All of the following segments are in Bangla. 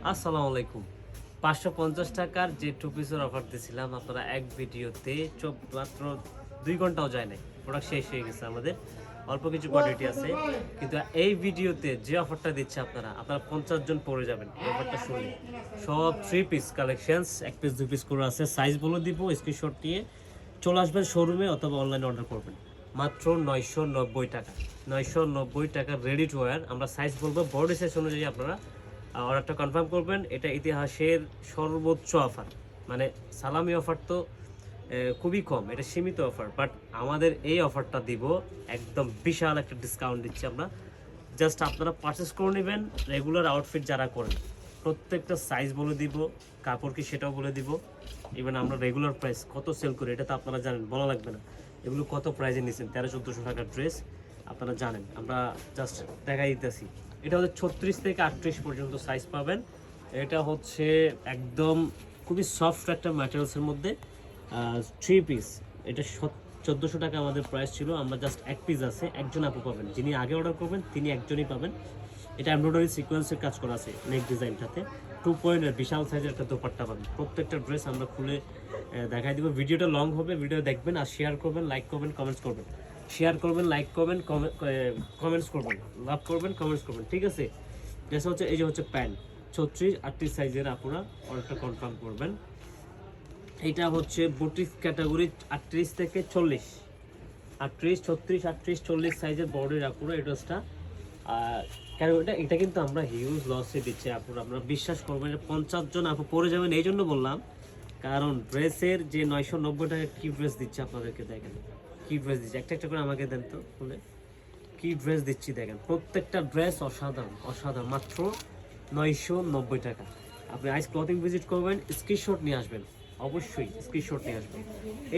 আসসালামু আলাইকুম। ৫৫০ টাকার যে টু পিসের অফার দিছিলাম আপনারা এক ভিডিওতে মাত্র ২ ঘন্টাও যায় নাই। প্রোডাক্ট শেষ হয়ে গেছে আমাদের। অল্প কিছু কোয়ান্টিটি আছে। কিন্তু এই ভিডিওতে যে অফারটা দিচ্ছে আপনারা ৫০ জন পড়ে যাবেন এই অফারটা শুনলে। সব 3 পিস কালেকশনস ১ পিস ২ পিস করে আছে। সাইজ বলে দিব, স্ক্রিনশট নিয়ে চলে আসবেন শোরুমে অথবা অনলাইনে অর্ডার করবেন। মাত্র ৯৯০ টাকা। ৯৯০ টাকা রেডি টু ওয়্যার। আমরা সাইজ বলবো, বডি সাইজ অনুযায়ী আপনারা অর্ডারটা কনফার্ম করবেন। এটা ইতিহাসের সর্বোচ্চ অফার, মানে সালামি অফার তো খুবই কম, এটা সীমিত অফার। বাট আমাদের এই অফারটা দিব একদম বিশাল একটা ডিসকাউন্ট দিচ্ছি আমরা। জাস্ট আপনারা পারচেস করে নেবেন। রেগুলার আউটফিট যারা করেন প্রত্যেকটা সাইজ বলে দিব, কাপড় কি সেটাও বলে দিব। ইভেন আমরা রেগুলার প্রাইস কত সেল করি এটা তো আপনারা জানেন, বলা লাগবে না। এগুলো কত প্রাইসে নিচ্ছেন, ১৩00-১৪০০ টাকার ড্রেস আপনারা জানেন। আমরা জাস্ট দেখাই দিতেছি। এটা হচ্ছে ৩৬ থেকে ৩৮ পর্যন্ত সাইজ পাবেন। এটা হচ্ছে একদম খুবই সফট একটা ম্যাটেরিয়ালসের মধ্যে 3 পিস। এটা ১৪০০ টাকা আমাদের প্রাইস ছিল। আমরা জাস্ট ১ পিস আছে, একজন আপু পাবেন। যিনি আগে অর্ডার করবেন তিনি একজনই পাবেন। এটা এমব্রয়ডারি সিকোয়েন্সের কাজ করা আছে নেক ডিজাইনটাতে। 2 পয়েন্টের বিশাল সাইজের একটা দোপাট্টা পাবেন। প্রত্যেকটা ড্রেস আমরা খুলে দেখাই দিব। ভিডিওটা লং হবে, ভিডিও দেখবেন আর শেয়ার করবেন, লাইক করবেন, কমেন্টস করবেন। শেয়ার করবেন, লাইক করবেন, কমেন্টস করবেন, লাভ করবেন, কমেন্টস করবেন, ঠিক আছে? ড্রেস হচ্ছে এই যে হচ্ছে প্যান্ট ৩৬-৩৮ সাইজের আপনারা অর্ডারটা কনফার্ম করবেন। এটা হচ্ছে বুটিক ক্যাটাগরি ৩৮ থেকে ৪০, ৩৮, ৩৬, ৩৮, ৪০ সাইজের বডির আপুরা এই ড্রেসটা। কারণ এটা কিন্তু আমরা হিউজ লসে দিচ্ছি আপুরা। আপনারা বিশ্বাস করবেন, ৫০ জন আপু পরে যাবেন। এই জন্য বললাম, কারণ ড্রেসের যে ৯৯০ টাকা কি ড্রেস দিচ্ছে আপনাদেরকে, দেখেন কি ড্রেস দিচ্ছে। একটা একটা করে আমাকে দেন তো বলে, কি ড্রেস দিচ্ছি দেখেন। প্রত্যেকটা ড্রেস অসাধারণ অসাধারণ। মাত্র ৯৯০ টাকা। আপনি আইস ক্লথিং ভিজিট করবেন, স্ক্রিনশট নিয়ে আসবেন, অবশ্যই স্ক্রিনশট নিয়ে আসবেন।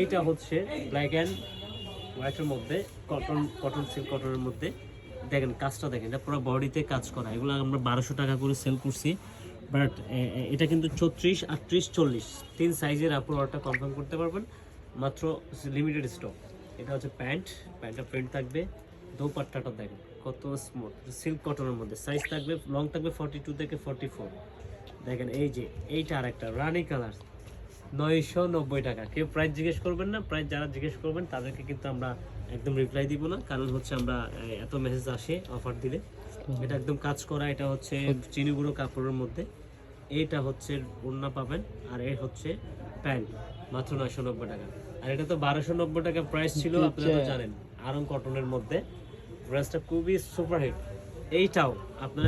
এইটা হচ্ছে ব্ল্যাক অ্যান্ড হোয়াইটের মধ্যে, কটন সিল্ক কটনের মধ্যে। দেখেন কাজটা দেখেন, এটা পুরো বডিতে কাজ করা। এগুলো আমরা ১২০০ টাকা করে সেল করছি। বাট এটা কিন্তু ৩৬, ৩৮, ৪০ তিন সাইজের আপনার অর্ডারটা কনফার্ম করতে পারবেন। মাত্র লিমিটেড স্টক। এটা হচ্ছে প্যান্টটা প্রিন্ট থাকবে। দোপাট্টাটা দেখেন কত স্মুথ, সিল্ক কটনের মধ্যে। সাইজ থাকবে, লং থাকবে 42 থেকে 44। দেখেন এই যে এইটা আর একটা রানি কালার, ৯৯০ টাকা। কেউ প্রাইস জিজ্ঞেস করবেন না। প্রাইস যারা জিজ্ঞেস করবেন তাদেরকে কিন্তু আমরা একদম রিপ্লাই দিব না, কারণ হচ্ছে আমরা এত মেসেজ আসে অফার দিলে। এটা একদম কাজ করা। এটা হচ্ছে চিনি গুঁড়ো কাপড়ের মধ্যে। এইটা হচ্ছে ওড়না পাবেন, আর এই হচ্ছে প্যান্ট। মাত্র ৯৯০ টাকা। আর এটা তো ১২৯০ টাকা প্রাইস ছিল, আপনারা তো জানেন। আরং কটনের মধ্যে ড্রেসটা খুবই সুপারহিট। এইটাও আপনারা